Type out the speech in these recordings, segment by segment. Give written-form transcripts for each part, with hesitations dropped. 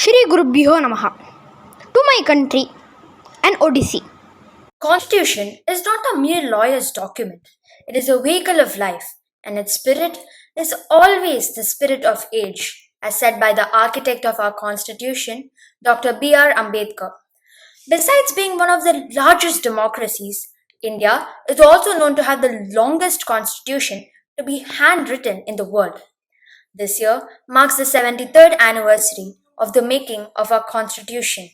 Shri Gurubhyo Namaha. To my country, an Odyssey. Constitution is not a mere lawyer's document. It is a vehicle of life, and its spirit is always the spirit of age, as said by the architect of our Constitution, Dr. B.R. Ambedkar. Besides being one of the largest democracies, India is also known to have the longest constitution to be handwritten in the world. This year marks the 73rd anniversary of the making of our constitution.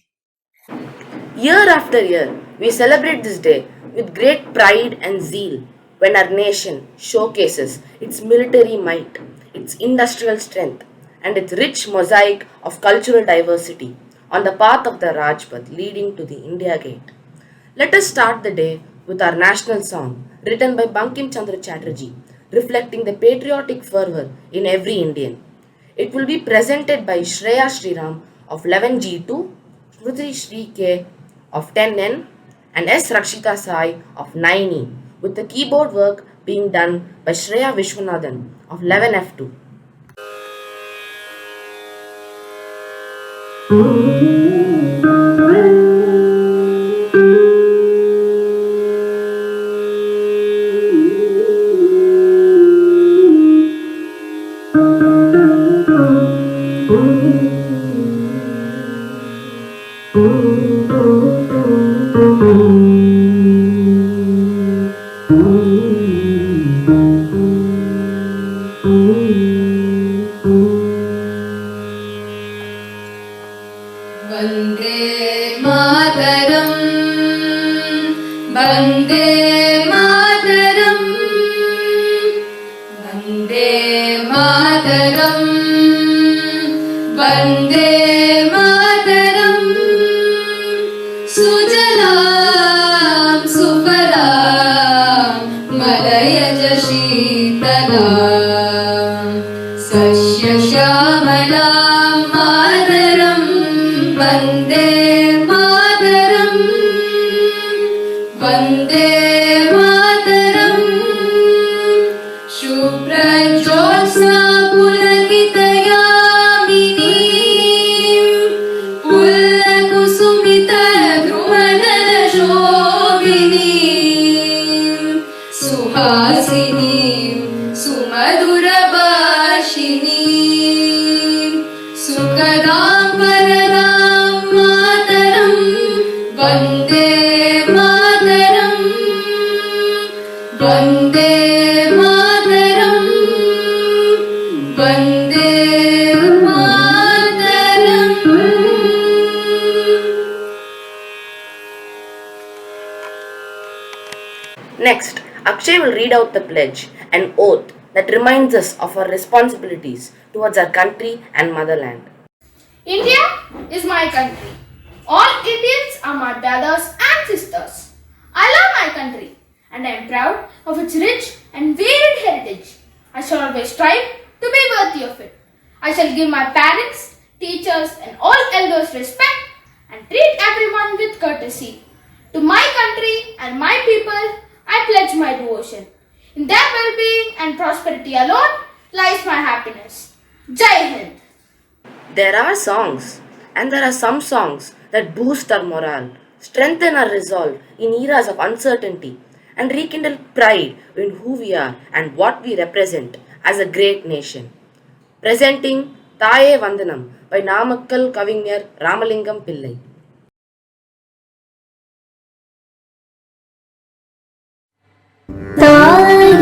Year after year, we celebrate this day with great pride and zeal when our nation showcases its military might, its industrial strength, and its rich mosaic of cultural diversity on the path of the Rajpath leading to the India Gate. Let us start the day with our national song written by Bankim Chandra Chatterjee, reflecting the patriotic fervor in every Indian. It will be presented by Shreya Sriram of 11G2, Smriti Shri K of 10N, and S. Rakshita Sai of 9E, with the keyboard work being done by Shreya Vishwanathan of 11F2. Vande Mataram Vande Mataram Vande Mataram Vande Mataram सुजलां सुफलां मलयज शीतलां सस्यश्यामलां मातरम् वन्दे मातरम् वन्दे मातरम् शुभ्रज्योत्स्ना पुलकितयामिनीं पुल्लकुसुमितद्रुमदलशोभिनीं सुहासिनीं सुमधुरभाषिणीं सुखदां वरदां मातरम् Vande Mataram Vande Mataram Vande Mataram. Next, Akshay will read out the pledge, an oath that reminds us of our responsibilities towards our country and motherland. India is my country. All Indians are my brothers and sisters. I love my country and I am proud of its rich and varied heritage. I shall always strive to be worthy of it. I shall give my parents, teachers and all elders respect and treat everyone with courtesy. To my country and my people, I pledge my devotion. In their well-being and prosperity alone lies my happiness. Jai Hind. There are songs, and there are some songs that boost our morale, strengthen our resolve in eras of uncertainty, and rekindle pride in who we are and what we represent as a great nation. Presenting Thaye Vandanam by Namakkal Kavignyer Ramalingam Pillai. Very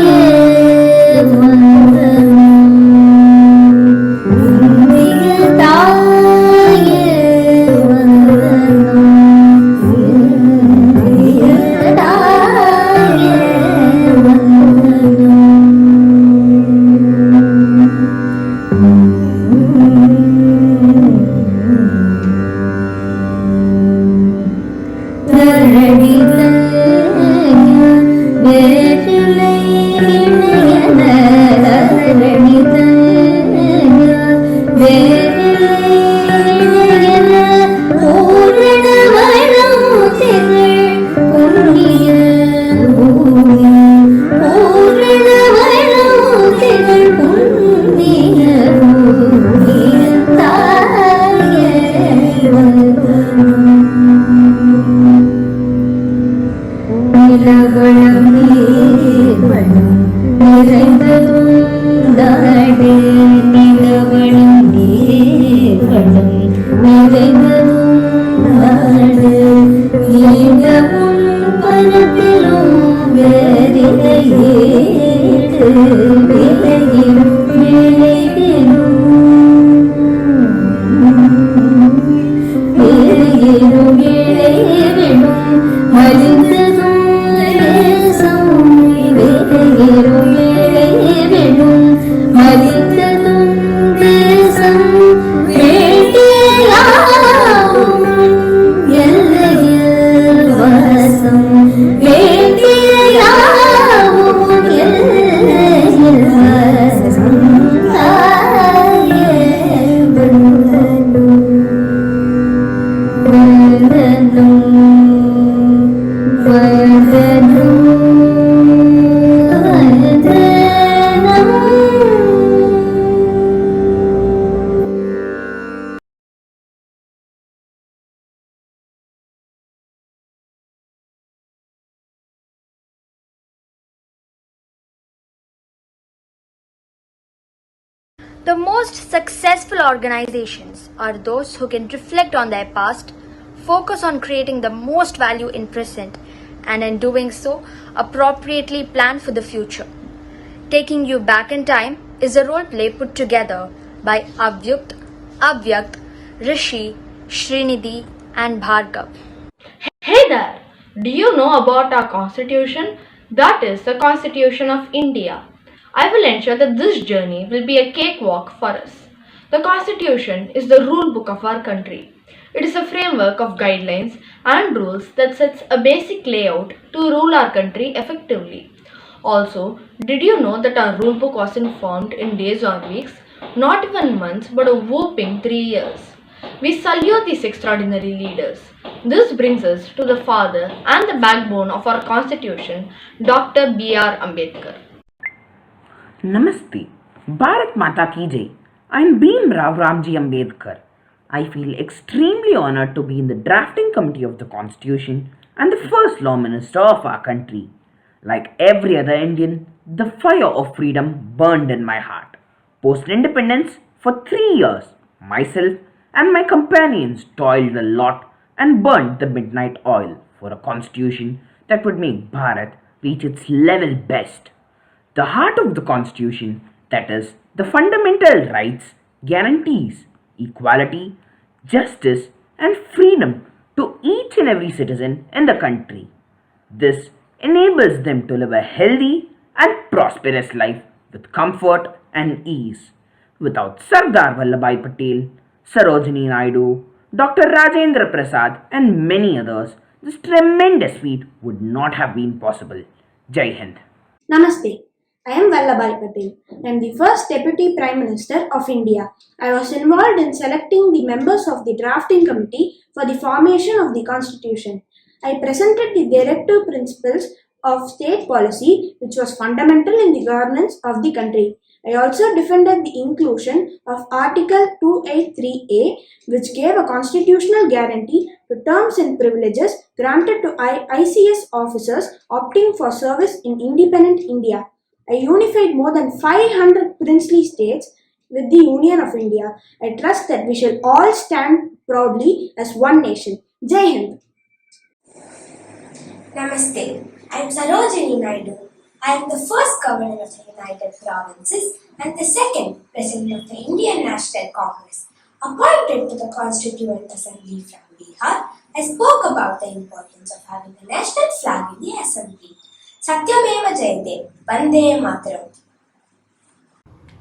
The most successful organizations are those who can reflect on their past, focus on creating the most value in present, and in doing so, appropriately plan for the future. Taking you back in time is a role play put together by Avyakt, Rishi, Srinidhi, and Bhargav. Hey there! Do you know about our constitution? That is the Constitution of India. I will ensure that this journey will be a cakewalk for us. The Constitution is the rule book of our country. It is a framework of guidelines and rules that sets a basic layout to rule our country effectively. Also, did you know that our rule book wasn't formed in days or weeks, not even months, but a whopping 3 years? We salute these extraordinary leaders. This brings us to the father and the backbone of our constitution, Dr. B.R. Ambedkar. Namaste. Bharat Mata Ki Jai. I am Bhim Rao Ramji Ambedkar. I feel extremely honored to be in the drafting committee of the Constitution and the first law minister of our country. Like every other Indian, the fire of freedom burned in my heart. Post-independence, for 3 years, myself and my companions toiled a lot and burned the midnight oil for a constitution that would make Bharat reach its level best. The heart of the constitution, that is, the fundamental rights, guarantees equality, justice, and freedom to each and every citizen in the country. This enables them to live a healthy and prosperous life with comfort and ease. Without Sardar Vallabhbhai Patel, Sarojini Naidu, Dr. Rajendra Prasad, and many others, this tremendous feat would not have been possible. Jai Hind. Namaste. I am Vallabhbhai Patel. I am the first Deputy Prime Minister of India. I was involved in selecting the members of the drafting committee for the formation of the Constitution. I presented the directive principles of state policy, which was fundamental in the governance of the country. I also defended the inclusion of Article 283A, which gave a constitutional guarantee to terms and privileges granted to ICS officers opting for service in independent India. I unified more than 500 princely states with the Union of India. I trust that we shall all stand proudly as one nation. Jai Hind. Namaste. I am Sarojini Naidu. I am the first governor of the United Provinces and the second president of the Indian National Congress, appointed to the Constituent Assembly from Bihar. I spoke about the importance of having a national flag in the assembly. Satyameva Jayate, Vande Mataram.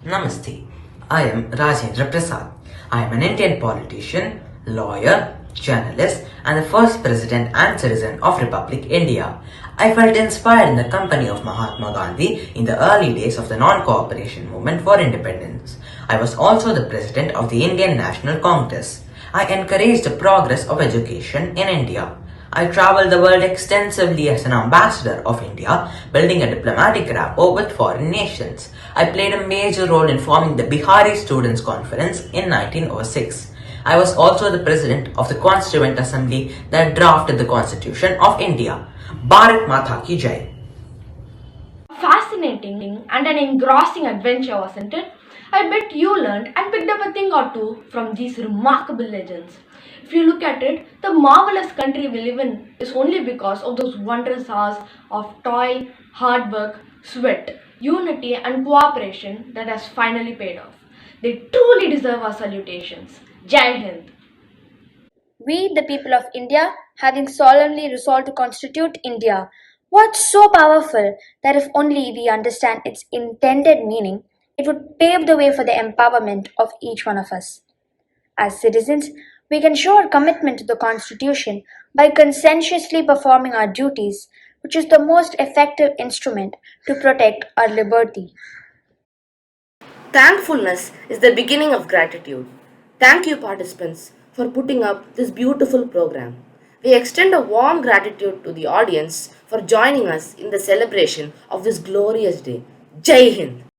Namaste. I am Rajendra Prasad. I am an Indian politician, lawyer, journalist, and the first president and citizen of Republic India. I felt inspired in the company of Mahatma Gandhi in the early days of the non-cooperation movement for independence. I was also the president of the Indian National Congress. I encouraged the progress of education in India. I traveled the world extensively as an ambassador of India, building a diplomatic rapport with foreign nations. I played a major role in forming the Bihari Students' Conference in 1906. I was also the president of the Constituent Assembly that drafted the Constitution of India. Bharat Mata Ki Jai. Fascinating and an engrossing adventure, wasn't it? I bet you learned and picked up a thing or two from these remarkable legends. If you look at it, the marvelous country we live in is only because of those wondrous hours of toil, hard work, sweat, unity, and cooperation that has finally paid off. They truly deserve our salutations. Jai Hind! We, the people of India, having solemnly resolved to constitute India, what's so powerful that if only we understand its intended meaning, it would pave the way for the empowerment of each one of us. As citizens, we can show our commitment to the Constitution by conscientiously performing our duties, which is the most effective instrument to protect our liberty. Thankfulness is the beginning of gratitude. Thank you, participants, for putting up this beautiful program. We extend a warm gratitude to the audience for joining us in the celebration of this glorious day. Jai Hind!